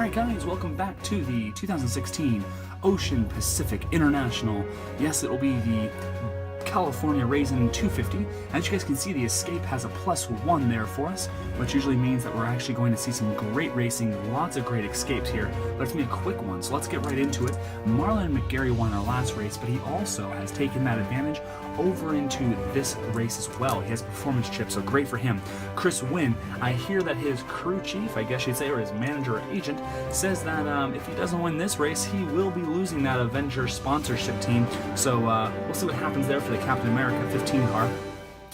Alright guys, welcome back to the 2016 Ocean Pacific International. Yes, it will be the California Raisin 250. As you guys can see, the Escape has a +1 there for us, which usually means that we're actually going to see some great racing, lots of great escapes here. But it's going to be a quick one, so let's get right into it. Marlon McGarry won our last race, but he also has taken that advantage over into this race as well. He has performance chips, so great for him. Chris Wynn, I hear that his crew chief, I guess you'd say, or his manager or agent, says that if he doesn't win this race, he will be losing that Avenger sponsorship team. So we'll see what happens there for the Captain America 15 car.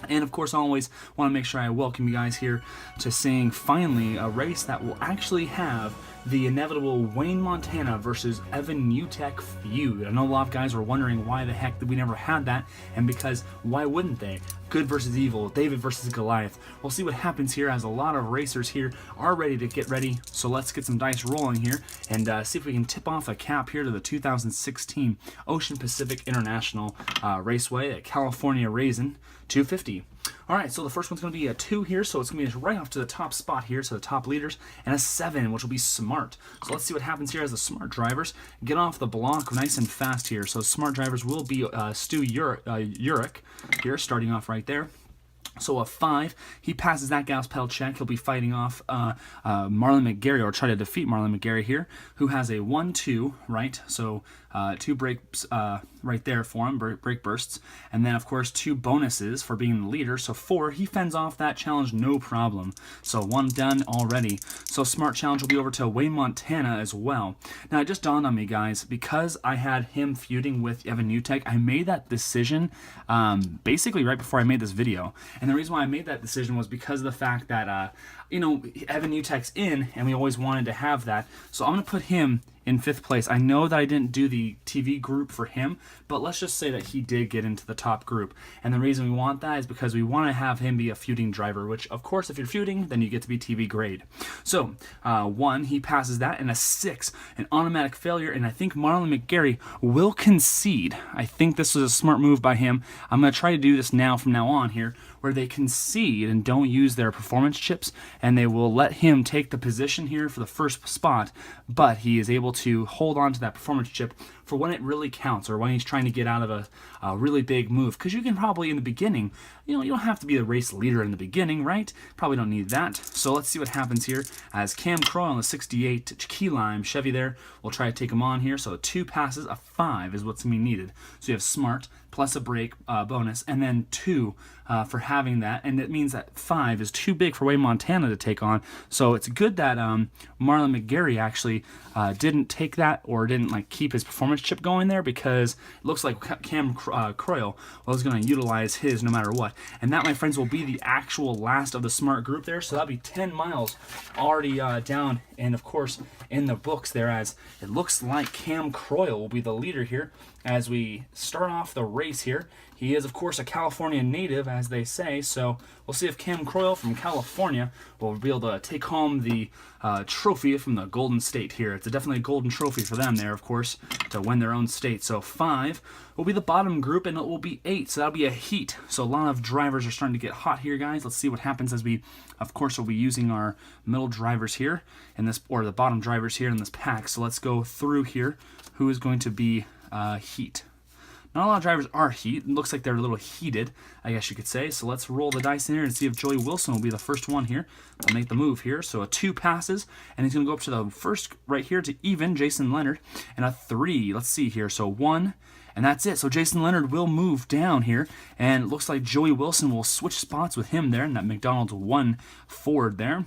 And of course, I always want to make sure I welcome you guys here to seeing finally a race that will actually have the inevitable Wayne Montana versus Evan Utek feud. I know a lot of guys were wondering why the heck that we never had that, and because why wouldn't they? Good versus evil, David versus Goliath. We'll see what happens here as a lot of racers here are ready to get ready. So let's get some dice rolling here and see if we can tip off a cap here to the 2016 Ocean Pacific International Raceway at California Raisin 250. Alright, so the first one's going to be a 2 here, so it's going to be right off to the top spot here, so the top leaders, and a 7, which will be Smart. So let's see what happens here as the Smart drivers get off the block nice and fast here. So Smart drivers will be Stu Urich here, starting off right there. So a 5, he passes that gas pedal check. He'll be fighting off Marlon McGarry, or try to defeat Marlon McGarry here, who has a 1-2, right? So 2 brakes right there for him, brake bursts. And then, of course, 2 bonuses for being the leader. So 4, he fends off that challenge, no problem. So 1 done already. So Smart challenge will be over to Wayne Montana as well. Now, it just dawned on me, guys, because I had him feuding with Evan Utek, I made that decision basically right before I made this video. And the reason why I made that decision was because of the fact that, you know, Evan Utek's in, and we always wanted to have that. So I'm going to put him in 5th place. I know that I didn't do the TV group for him, but let's just say that he did get into the top group. And the reason we want that is because we want to have him be a feuding driver, which, of course, if you're feuding, then you get to be TV grade. So, 1, he passes that, and a 6, an automatic failure, and I think Marlon McGarry will concede. I think this was a smart move by him. I'm going to try to do this now from now on here, where they concede and don't use their performance chips, and they will let him take the position here for the first spot, but he is able to hold on to that performance chip for when it really counts, or when he's trying to get out of a really big move. Because you can probably, in the beginning, you know, you don't have to be the race leader in the beginning, right? Probably don't need that. So let's see what happens here as Cam Croy on the 68 Key Lime Chevy there will try to take him on here. So 2 passes, a 5 is what's going to be needed. So you have Smart plus a brake bonus, and then 2 for having that, and it means that 5 is too big for Wayne Montana to take on. So it's good that Marlon McGarry actually didn't take that, or didn't like keep his performance chip going there, because it looks like Cam Croyle was going to utilize his no matter what. And that, my friends, will be the actual last of the Smart group there. So that'll be 10 miles already down, and of course in the books there, as it looks like Cam Croyle will be the leader here as we start off the race here. He is, of course, a California native, as they say, so we'll see if Cam Croyle from California will be able to take home the trophy from the Golden State here. It's definitely a golden trophy for them there, of course, to win their own state. So 5 will be the bottom group, and it will be 8, so that'll be a heat. So a lot of drivers are starting to get hot here, guys. Let's see what happens as we, of course, will be using our middle drivers here in this, or the bottom drivers here in this pack. So let's go through here. Who is going to be heat? Not a lot of drivers are heat. It looks like they're a little heated, I guess you could say. So let's roll the dice in here and see if Joey Wilson will be the first one here to make the move here. So a 2 passes, and he's going to go up to the first right here to even, Jason Leonard, and a 3. Let's see here. So 1, and that's it. So Jason Leonard will move down here, and it looks like Joey Wilson will switch spots with him there, and that McDonald's 1 Ford there.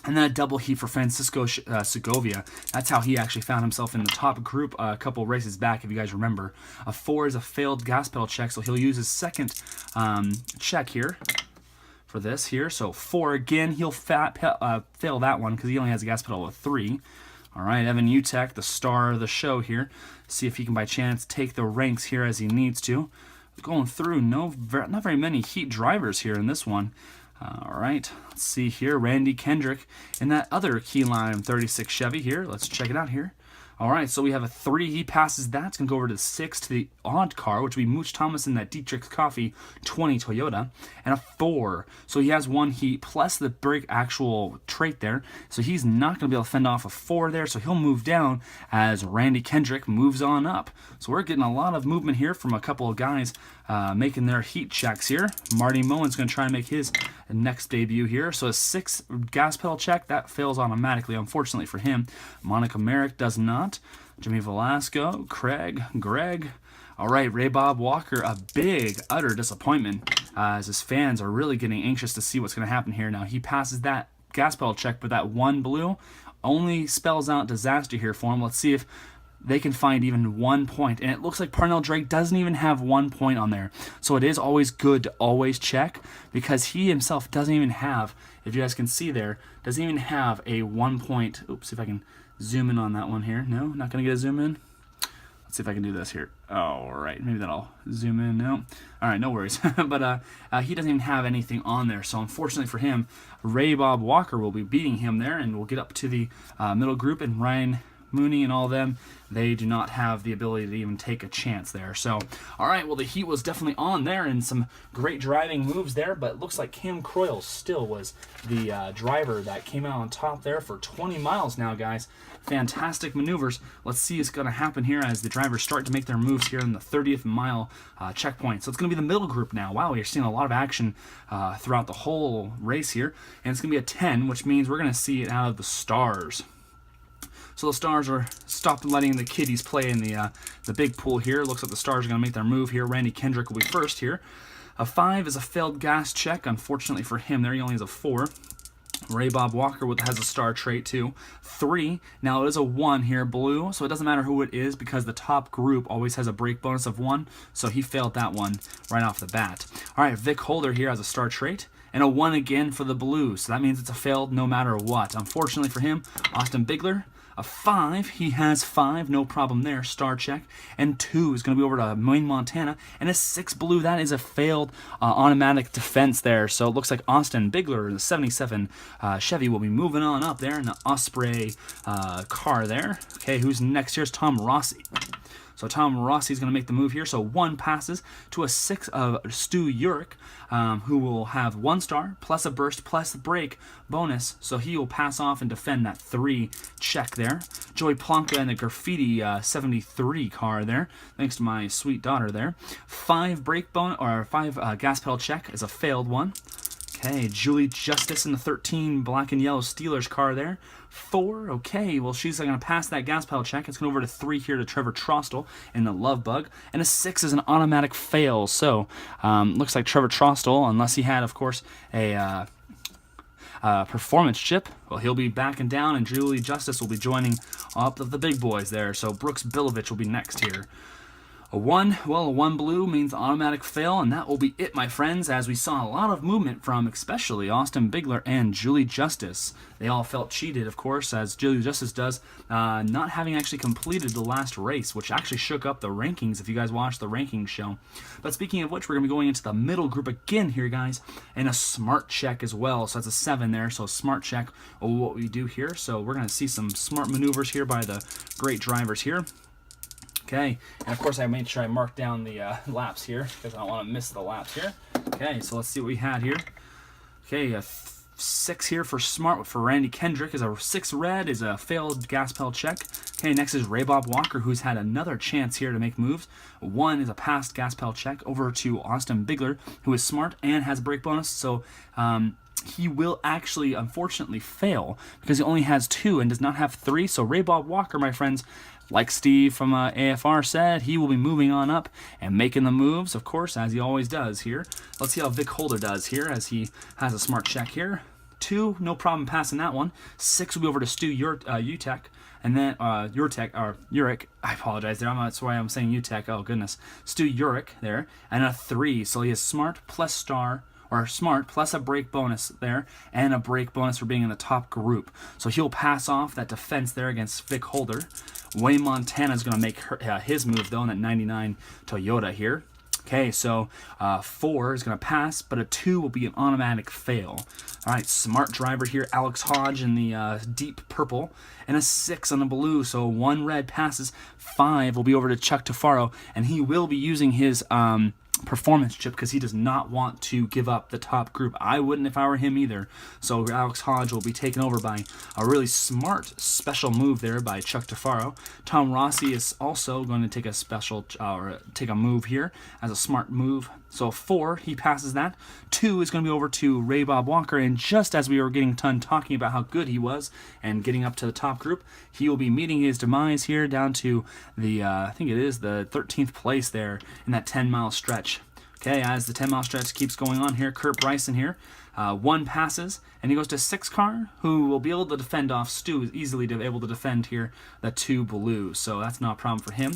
And then a double heat for Francisco Segovia. That's how he actually found himself in the top group a couple races back, if you guys remember. A 4 is a failed gas pedal check, so he'll use his second check here for this here. So 4 again, he'll fail that one because he only has a gas pedal of 3. All right, Evan Utek, the star of the show here. See if he can by chance take the ranks here as he needs to. Going through, not very many heat drivers here in this one. All right, let's see here. Randy Kendrick in that other Key Lime 36 Chevy here. Let's check it out here. All right, so we have a 3. He passes that. It's going to go over to the 6 to the odd car, which would be Mooch Thomas in that Dietrich's Coffee 20 Toyota, and a 4. So he has 1 heat plus the brake actual trait there. So he's not going to be able to fend off a 4 there, so he'll move down as Randy Kendrick moves on up. So we're getting a lot of movement here from a couple of guys making their heat checks here. Marty Moen's going to try and make his next debut here. So a 6 gas pedal check, that fails automatically, unfortunately for him. Monica Merrick does not. Jimmy Velasco, Craig, Greg. All right, Ray Bob Walker, a big, utter disappointment as his fans are really getting anxious to see what's going to happen here. Now, he passes that gas pedal check, but that 1 blue only spells out disaster here for him. Let's see if they can find even 1 point. And it looks like Parnell Drake doesn't even have 1 point on there. So it is always good to always check because he himself doesn't even have, if you guys can see there, doesn't even have a 1 point. Oops, if I can zoom in on that one here. No, not going to get a zoom in. Let's see if I can do this here. All right, maybe that'll zoom in. No. All right, no worries. But he doesn't even have anything on there. So unfortunately for him, Ray Bob Walker will be beating him there, and we'll get up to the middle group, and Ryan Mooney and all them, they do not have the ability to even take a chance there. So, all right, well, the heat was definitely on there and some great driving moves there, but it looks like Cam Croyle still was the driver that came out on top there for 20 miles now, guys. Fantastic maneuvers. Let's see what's going to happen here as the drivers start to make their moves here in the 30th mile checkpoint. So it's going to be the middle group now. Wow, we're seeing a lot of action throughout the whole race here, and it's going to be a 10, which means we're going to see it out of the stars. So the Stars are stopped letting the kiddies play in the big pool here. Looks like the Stars are going to make their move here. Randy Kendrick will be first here. A 5 is a failed gas check. Unfortunately for him there, he only has a 4. Ray Bob Walker has a star trait too. 3, now it is a 1 here, blue, so it doesn't matter who it is because the top group always has a brake bonus of 1, so he failed that one right off the bat. All right, Vic Holder here has a star trait. And a 1 again for the blue, so that means it's a failed no matter what. Unfortunately for him, Austin Bigler, a 5, he has 5, no problem there, star check. And 2 is going to be over to Maine, Montana. And a 6 blue, that is a failed automatic defense there. So it looks like Austin Bigler, the 77 Chevy, will be moving on up there in the Osprey car there. Okay, who's next? Here's Tom Rossi. So Tom Rossi's going to make the move here. So 1 passes to a 6 of Stu Urich, who will have 1 star, plus a burst, plus a brake bonus. So he will pass off and defend that 3 check there. Joey Plonka in the Graffiti 73 car there, thanks to my sweet daughter there. 5 brake bonus, or 5 gas pedal check is a failed one. Okay, Julie Justice in the 13 black and yellow Steelers car there. 4, okay, well, she's going to pass that gas pedal check. It's going over to 3 here to Trevor Trostel in the Love Bug. And a 6 is an automatic fail. So, looks like Trevor Trostel, unless he had, of course, a performance chip, well, he'll be backing down, and Julie Justice will be joining up of the big boys there. So, Brooks Bilovich will be next here. A 1, well, a 1 blue means automatic fail, and that will be it, my friends, as we saw a lot of movement from especially Austin Bigler and Julie Justice. They all felt cheated, of course, as Julie Justice does, not having actually completed the last race, which actually shook up the rankings if you guys watched the rankings show. But speaking of which, we're going to be going into the middle group again here, guys, and a smart check as well. So that's a 7 there, so a smart check of what we do here. So we're going to see some smart maneuvers here by the great drivers here. Okay, and of course I made sure I marked down the laps here because I don't want to miss the laps here. Okay, so let's see what we had here. Okay, a 6 here for smart for Randy Kendrick is a 6 red is a failed gas pedal check. Okay, next is Ray Bob Walker, who's had another chance here to make moves. 1 is a passed gas pedal check over to Austin Bigler, who is smart and has a brake bonus. So he will actually, unfortunately, fail because he only has 2 and does not have 3. So Ray Bob Walker, my friends, like Steve from AFR said, he will be moving on up and making the moves, of course, as he always does here. Let's see how Vic Holder does here as he has a smart check here. 2, no problem passing that one. 6 will be over to Stu Utek, and then Urich. I apologize there. That's why I'm saying Utek. Oh goodness, Stu Urich there, and a 3. So he is smart plus star. Or smart plus a brake bonus there, and a brake bonus for being in the top group. So he'll pass off that defense there against Vic Holder. Wayne Montana is going to make his move though in that 99 Toyota here. Okay, so 4 is going to pass, but a 2 will be an automatic fail. All right, smart driver here, Alex Hodge in the deep purple, and a 6 on the blue. So 1 red passes, 5 will be over to Chuck Tafaro, and he will be using his performance chip because he does not want to give up the top group. I wouldn't if I were him either. So Alex Hodge will be taken over by a really smart special move there by Chuck Tafaro. Tom Rossi is also going to take a special or take a move here as a smart move. So 4, he passes that. 2 is going to be over to Ray Bob Walker, and just as we were getting done talking about how good he was and getting up to the top group, he will be meeting his demise here down to the, I think it is the 13th place there in that 10-mile stretch. Okay, as the 10-mile stretch keeps going on here, Kurt Racin here, 1 passes, and he goes to 6 car, who will be able to defend off Stu, easily able to defend here the 2 blue, so that's not a problem for him.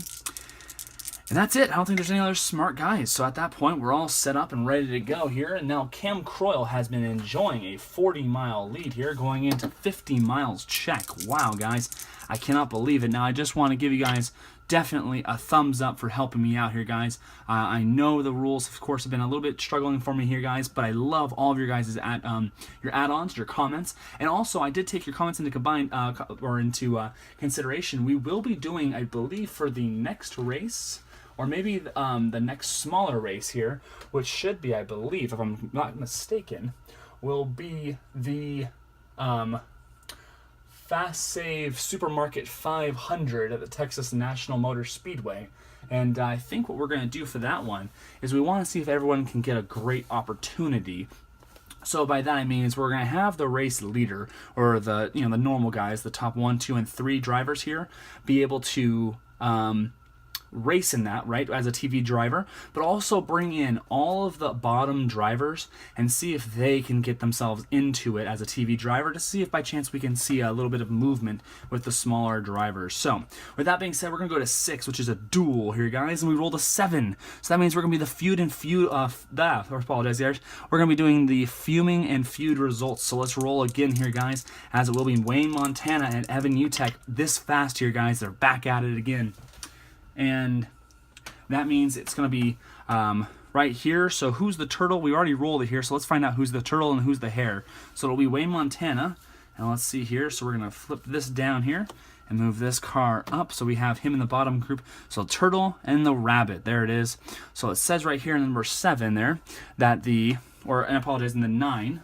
And that's it. I don't think there's any other smart guys. So at that point, we're all set up and ready to go here. And now Cam Croyle has been enjoying a 40-mile lead here, going into 50 miles check. Wow, guys. I cannot believe it. Now, I just want to give you guys definitely a thumbs up for helping me out here, guys. I know the rules, of course, have been a little bit struggling for me here, guys, but I love all of your guys' your add-ons, your comments, and also I did take your comments into consideration. We will be doing, I believe, for the next race, or maybe the next smaller race here, which should be, I believe, if I'm not mistaken, will be the Fast Save Supermarket 500 at the Texas National Motor Speedway. And I think what we're going to do for that one is we want to see if everyone can get a great opportunity. So by that I mean is we're going to have the race leader, or the the normal guys, the top 1, 2, and 3 drivers here, be able to race in that, right, as a TV driver, but also bring in all of the bottom drivers and see if they can get themselves into it as a TV driver, to see if by chance we can see a little bit of movement with the smaller drivers. So with that being said, we're going to go to 6, which is a duel here, guys, and we rolled a 7. So that means we're going to be the feud and feud apologize, guys. We're going to be doing the fuming and feud results. So let's roll again here, guys, as it will be Wayne Montana and Evan Utek this fast here, guys. They're back at it again. And that means it's going to be right here. So who's the turtle? We already rolled it here, so let's find out who's the turtle and who's the hare. So it'll be Wayne Montana, and let's see here. So we're going to flip this down here and move this car up, so we have him in the bottom group. So turtle and the rabbit, there it is. So it says right here in number 7 there that the, or I apologize, in the 9.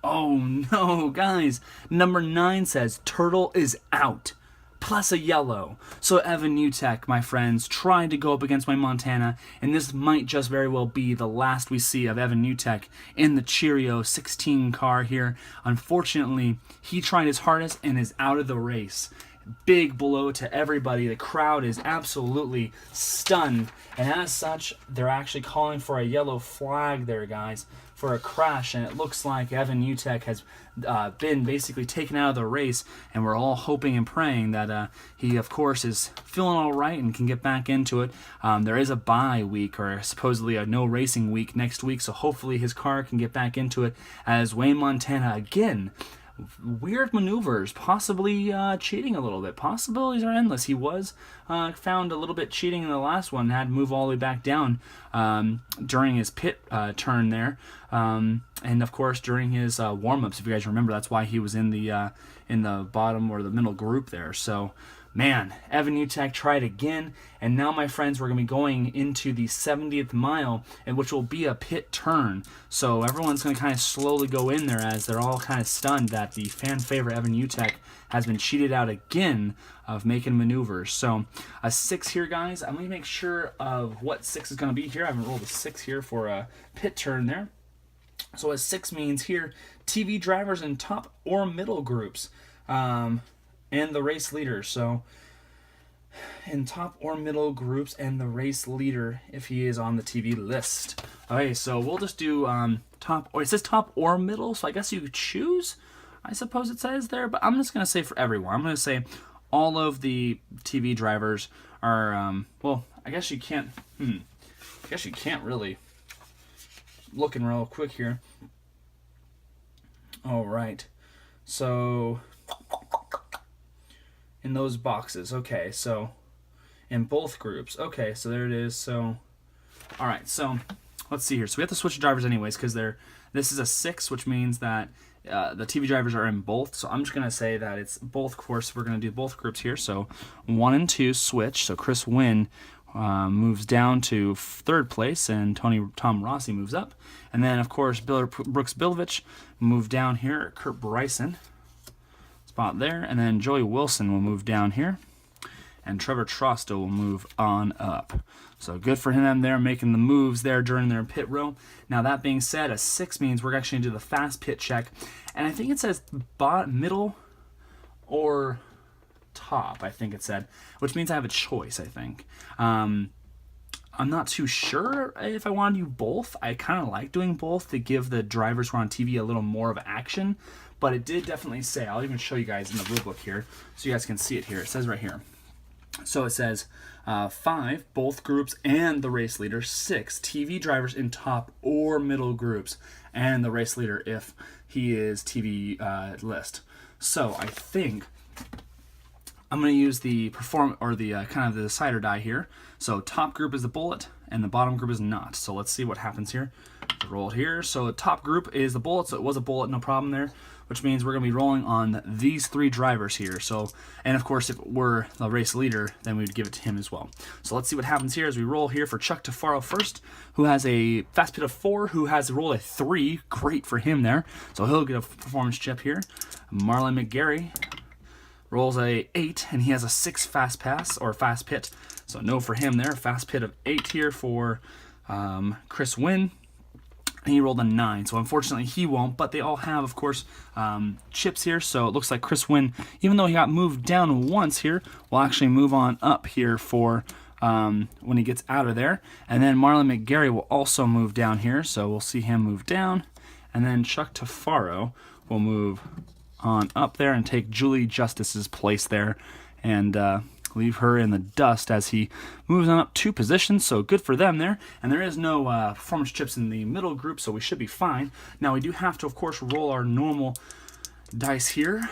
Oh no, guys, number 9 says turtle is out, plus a yellow. So Evan Utek, my friends, tried to go up against my Montana, and this might just very well be the last we see of Evan Utek in the Cheerio 16 car here. Unfortunately, he tried his hardest and is out of the race. Big blow to everybody. The crowd is absolutely stunned, and as such, they're actually calling for a yellow flag there, guys, for a crash, and it looks like Evan Utek has been basically taken out of the race, and we're all hoping and praying that he, of course, is feeling all right and can get back into it. There is a bye week, or supposedly a no racing week next week, so hopefully his car can get back into it, as Wayne Montana, again, weird maneuvers, possibly cheating a little bit. Possibilities are endless. He was found a little bit cheating in the last one, had to move all the way back down during his pit turn there, and of course during his warm-ups. If you guys remember, that's why he was in the bottom or the middle group there. So man, Evan Utek tried again, and now, my friends, we're going to be going into the 70th mile, and which will be a pit turn. So everyone's going to kind of slowly go in there, as they're all kind of stunned that the fan favorite Evan Utek has been cheated out again of making maneuvers. So a 6 here, guys. I'm going to make sure of what 6 is going to be here. I haven't rolled a 6 here for a pit turn there. So a 6 means here TV drivers in top or middle groups. And the race leader. So in top or middle groups, and the race leader if he is on the TV list. Okay, so we'll just do top, or it says top or middle, so I guess you choose, I suppose it says there, but I'm just going to say for everyone. I'm going to say all of the TV drivers are, well, I guess you can't, I guess you can't really, looking real quick here. All right, so in those boxes. Okay, so in both groups. Okay, so there it is. So, all right, so let's see here. So we have to switch drivers anyways because this is a 6, which means that the TV drivers are in both. So I'm just going to say that it's both. Of course, we're going to do both groups here. So 1 and 2 switch. So Chris Wynn moves down to 3rd place, and Tom Rossi moves up. And then, of course, Brooks Bilovich moved down here. Kurt Racin spot there. And then Joey Wilson will move down here. And Trevor Trosto will move on up. So good for him there, making the moves there during their pit row. Now that being said, a 6 means we're actually going to do the fast pit check. And I think it says middle or top, I think it said, which means I have a choice, I think. I'm not too sure if I want to do both. I kind of like doing both to give the drivers who are on TV a little more of action. But it did definitely say, I'll even show you guys in the rule book here so you guys can see it here. It says right here. So it says 5, both groups and the race leader. 6, TV drivers in top or middle groups, and the race leader if he is TV list. So I think I'm going to use the kind of the decider die here. So top group is the bullet, and the bottom group is not. So let's see what happens here. Roll it here. So the top group is the bullet, so it was a bullet, no problem there. Which means we're going to be rolling on these 3 drivers here. So, and of course, if we're the race leader, then we'd give it to him as well. So let's see what happens here as we roll here for Chuck Tafaro first, who has a fast pit of 4, who has rolled a 3. Great for him there. So he'll get a performance chip here. Marlon McGarry rolls a 8, and he has a 6 fast pass or fast pit. So no for him there. Fast pit of 8 here for Chris Wynn. He rolled a 9, so unfortunately he won't, but they all have, of course, chips here, so it looks like Chris Wynn, even though he got moved down once here, will actually move on up here for when he gets out of there. And then Marlon McGarry will also move down here, so we'll see him move down. And then Chuck Tafaro will move on up there and take Julie Justice's place there, and leave her in the dust as he moves on up 2 positions, so good for them there. And there is no performance chips in the middle group, so we should be fine. Now we do have to, of course, roll our normal dice here.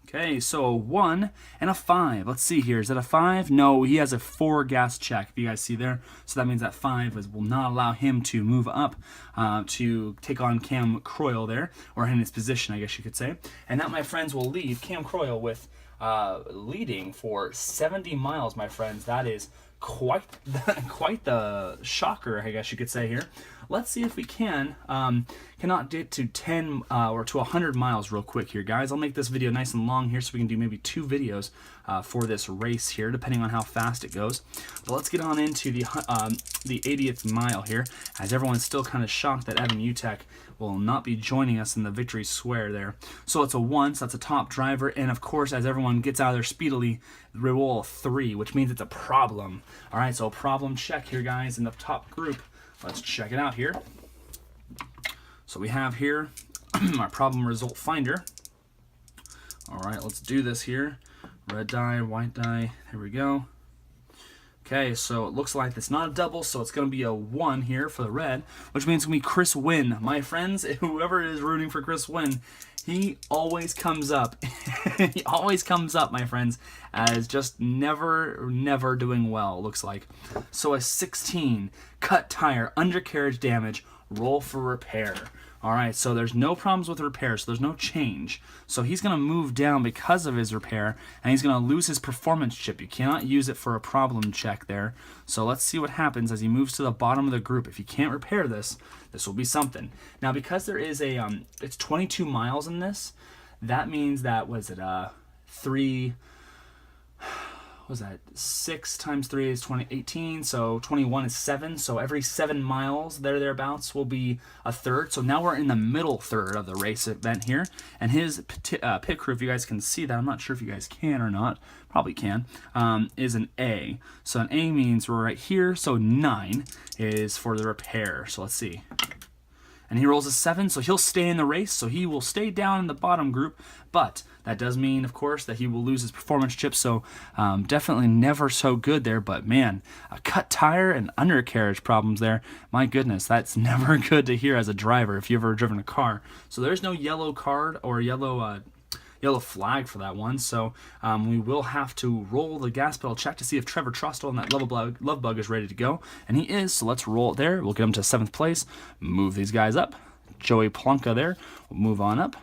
Okay, so 1 and a 5. Let's see here. Is that a 5? No, he has a 4 gas check, if you guys see there. So that means that 5 will not allow him to move up to take on Cam Croyle there, or in his position, I guess you could say. And that, my friends, will leave Cam Croyle with leading for 70 miles, my friends. That is quite the shocker, I guess you could say here. Let's see if we cannot get to 10 or to 100 miles real quick here, guys. I'll make this video nice and long here so we can do maybe 2 videos for this race here, depending on how fast it goes. But let's get on into the 80th mile here, as everyone's still kind of shocked that Evan Utek will not be joining us in the victory square there. So it's a 1, so that's a top driver, and of course, as everyone gets out of there speedily, they roll a 3, which means it's a problem. All right, so a problem check here, guys, in the top group. Let's check it out here. So we have here our problem result finder. All right, let's do this here. Red die, white die, here we go. Okay, so it looks like it's not a double, so it's going to be a 1 here for the red, which means it's going to be Chris Wynn. My friends, whoever is rooting for Chris Wynn, he always comes up. He always comes up, my friends, as just never doing well, looks like. So a 16, cut tire, undercarriage damage, roll for repair. All right, so there's no problems with repair, so there's no change. So he's going to move down because of his repair, and he's going to lose his performance chip. You cannot use it for a problem check there. So let's see what happens as he moves to the bottom of the group. If he can't repair this, this will be something. Now, because there is a, it's 22 miles in this, that means that, was it 6 times 3 is 18, so 21 is 7, so every 7 miles thereabouts will be a third. So now we're in the middle third of the race event here, and his pit crew, if you guys can see that, I'm not sure if you guys can or not, probably can, is an A. So an A means we're right here, so 9 is for the repair. So let's see. And he rolls a 7, so he'll stay in the race, so he will stay down in the bottom group, but that does mean, of course, that he will lose his performance chip, so definitely never so good there, but man, a cut tire and undercarriage problems there, my goodness, that's never good to hear as a driver if you've ever driven a car. So there's no yellow card or yellow yellow flag for that one. So we will have to roll the gas pedal check to see if Trevor Trostel and that love bug is ready to go. And he is, so let's roll it there. We'll get him to 7th place. Move these guys up. Joey Plunka there. We'll move on up.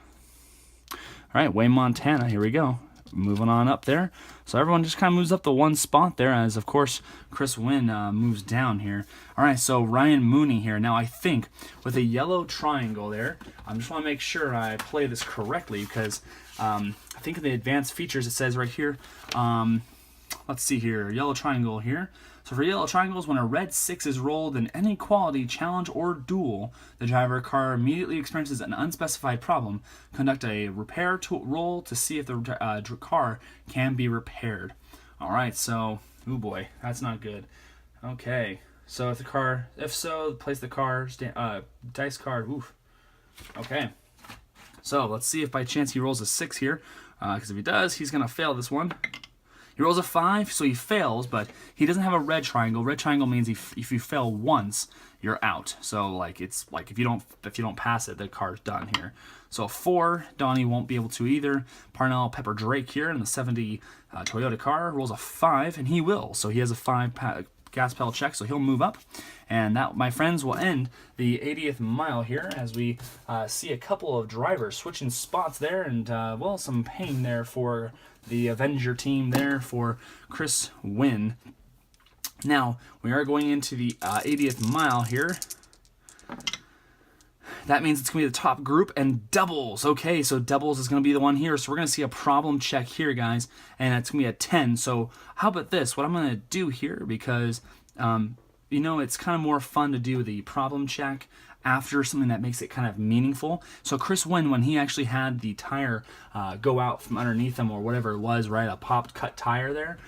All right, Wayne Montana, here we go. Moving on up there. So everyone just kind of moves up the one spot there, as of course Chris Wynn moves down here. All right, so Ryan Mooney here. Now I think with a yellow triangle there, I just want to make sure I play this correctly, because I think in the advanced features it says right here, let's see here, yellow triangle here. So for yellow triangles, when a red 6 is rolled in any quality, challenge, or duel, the driver car immediately experiences an unspecified problem. Conduct a repair roll to see if the car can be repaired. All right, so, oh boy, that's not good. Okay, so if so, place the car, dice card, oof. Okay, so let's see if by chance he rolls a 6 here, because if he does, he's going to fail this one. He rolls a 5, so he fails, but he doesn't have a red triangle. Red triangle means if you fail once, you're out. So like it's like if you don't pass it, the car's done here. So a 4, Donnie won't be able to either. Parnell Pepper Drake here in the 70 Toyota car rolls a 5, and he will. So he has a 5 gas pedal check, so he'll move up. And that, my friends, will end the 80th mile here as we see a couple of drivers switching spots there, and well, some pain there for the Avenger team there for Chris Wynn. Now, we are going into the 80th mile here. That means it's going to be the top group and doubles. Okay, so doubles is going to be the one here. So we're going to see a problem check here, guys, and it's going to be a 10. So how about this? What I'm going to do here, because, you know, it's kind of more fun to do the problem check after something that makes it kind of meaningful. So Chris Wynn, when he actually had the tire go out from underneath him, or whatever it was, right, a popped cut tire there,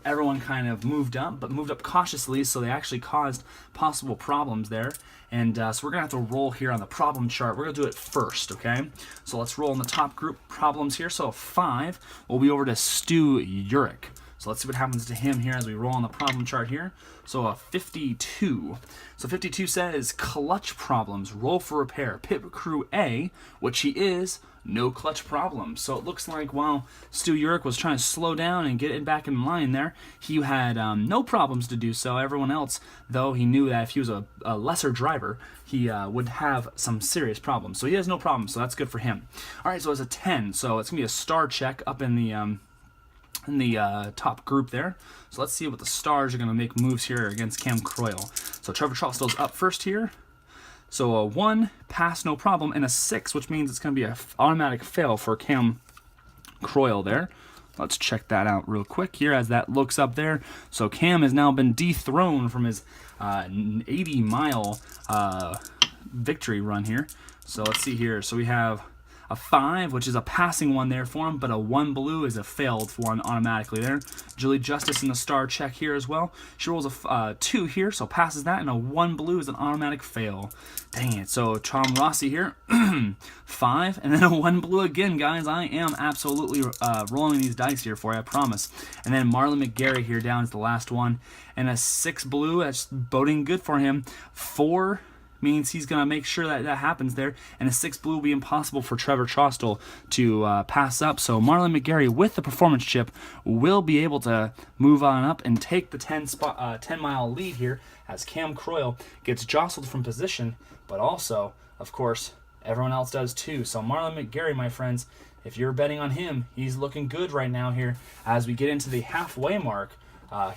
everyone kind of moved up, but moved up cautiously, so they actually caused possible problems there. And so we're going to have to roll here on the problem chart. We're going to do it first, okay? So let's roll in the top group problems here. So 5 will be over to Stu Urich. So let's see what happens to him here as we roll on the problem chart here. So a 52. So 52 says clutch problems, roll for repair. Pit crew A, which he is, no clutch problems. So it looks like while Stu Urich was trying to slow down and get it back in line there, he had no problems to do so. Everyone else, though, he knew that if he was a lesser driver, he would have some serious problems. So he has no problems, so that's good for him. All right, so it's a 10. So it's going to be a star check up in the top group there. So let's see what the stars are going to make moves here against Cam Croyle. So Trevor Trostel's up first here. So a 1, pass, no problem, and a 6, which means it's going to be an automatic fail for Cam Croyle there. Let's check that out real quick here as that looks up there. So Cam has now been dethroned from his 80-mile victory run here. So let's see here. So we have a 5, which is a passing one there for him, but a 1 blue is a failed one automatically there. Julie Justice in the star check here as well. She rolls a 2 here, so passes that, and a 1 blue is an automatic fail. Dang it. So Tom Rossi here, 5, and then a 1 blue again, guys. I am absolutely rolling these dice here for you, I promise. And then Marlon McGarry here down is the last one, and a 6 blue. That's boding good for him. 4 means he's going to make sure that happens there, and a 6 blue will be impossible for Trevor Trostel to pass up. So Marlon McGarry with the performance chip will be able to move on up and take the 10-mile lead here as Cam Croyle gets jostled from position, but also, of course, everyone else does too. So Marlon McGarry, my friends, if you're betting on him, he's looking good right now here as we get into the halfway mark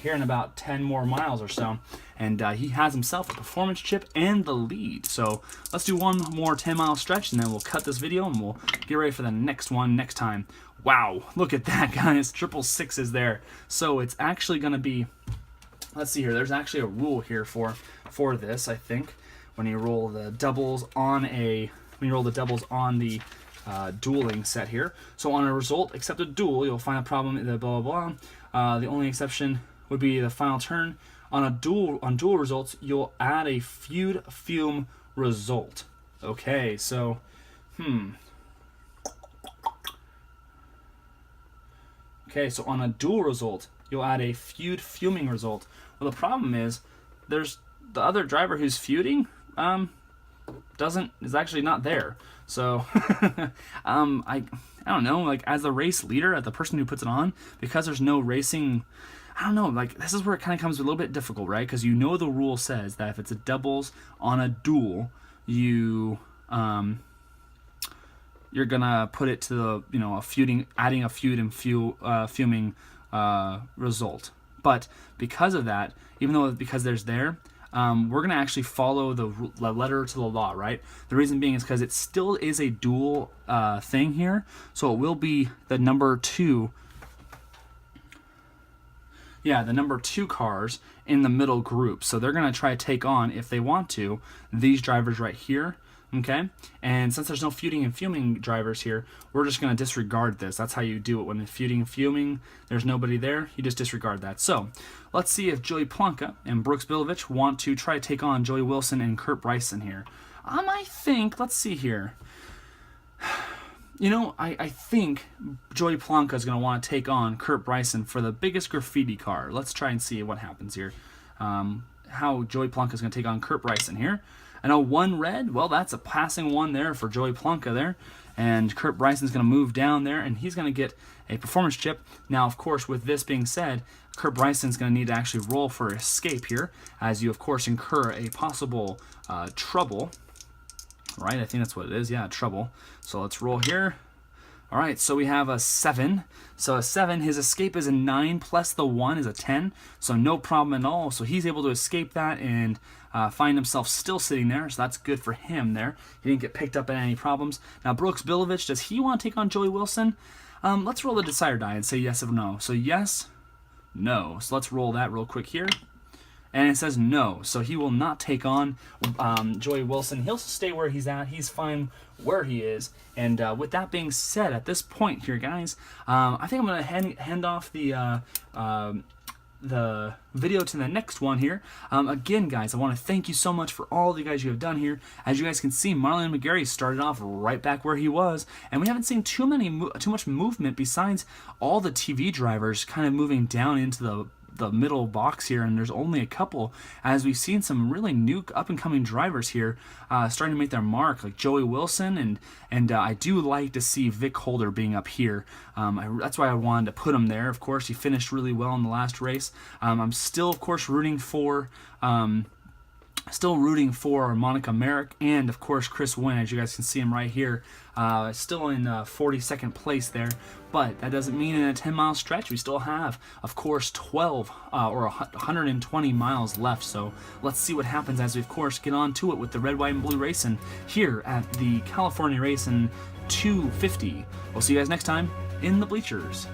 here in about 10 more miles or so, and he has himself a performance chip and the lead. So let's do one more 10-mile stretch, and then we'll cut this video and we'll get ready for the next one next time. Wow, look at that, guys. 666 there. So it's actually going to be, let's see here, there's actually a rule here for this, I think, when you roll the doubles on the dueling set here. So on a result except a duel, you'll find a problem in the blah blah blah. The only exception would be the final turn. On duel results, you'll add a feud fume result. Okay, so Okay, so on a duel result, you'll add a feud fuming result. Well, the problem is there's the other driver who's feuding. is actually not there. So I don't know, like as the race leader, as the person who puts it on, because there's no racing, I don't know, like this is where it kind of comes a little bit difficult, right? Because you know the rule says that if it's a doubles on a duel, you're gonna put it to the, you know, adding a feud and fuming result. But because of that, because there's there, we're going to actually follow the letter to the law, right? The reason being is because it still is a dual thing here. So it will be the number 2. Yeah, the number 2 cars in the middle group. So they're going to try to take on, if they want to, these drivers right here. Okay, and since there's no feuding and fuming drivers here, we're just going to disregard this. That's how you do it. When the feuding and fuming, there's nobody there, you just disregard that. So let's see if Joey Plonka and Brooks Bilovich want to try to take on Joey Wilson and Kurt Bryson here. I think, let's see here. You know, I think Joey Plonka is going to want to take on Kurt Bryson for the biggest graffiti car. Let's try and see what happens here. How Joey Plonka is going to take on Kurt Bryson here. I know 1 red, well, that's a passing 1 there for Joey Plonka there. And Kurt Bryson's going to move down there, and he's going to get a performance chip. Now, of course, with this being said, Kurt Bryson's going to need to actually roll for escape here, as you, of course, incur a possible trouble. Right, I think that's what it is. Yeah, trouble. So let's roll here. All right, so we have a 7. So a 7, his escape is a 9, plus the 1 is a 10. So no problem at all. So he's able to escape that and find himself still sitting there. So that's good for him there. He didn't get picked up in any problems. Now Brooks Bilovich, does he want to take on Joey Wilson? Let's roll the decider die and say yes or no. So yes, no. So let's roll that real quick here. And it says no, so he will not take on Joey Wilson. He'll stay where he's at. He's fine where he is. And with that being said, at this point here, guys, I think I'm going to hand off the video to the next one here. Again, guys, I want to thank you so much for all the guys you have done here. As you guys can see, Marlon McGarry started off right back where he was, and we haven't seen too much movement besides all the TV drivers kind of moving down into the middle box here, and there's only a couple, as we've seen some really new up-and-coming drivers here starting to make their mark, like Joey Wilson, and I do like to see Vic Holder being up here. That's why I wanted to put him there. Of course, he finished really well in the last race. I'm still, of course, rooting for Monica Merrick and, of course, Chris Wynn. As you guys can see him right here, still in 42nd place there. But that doesn't mean in a 10-mile stretch we still have, of course, 12 or 120 miles left. So let's see what happens as we, of course, get on to it with the red, white, and blue Racin here at the California Racin 250. We'll see you guys next time in the bleachers.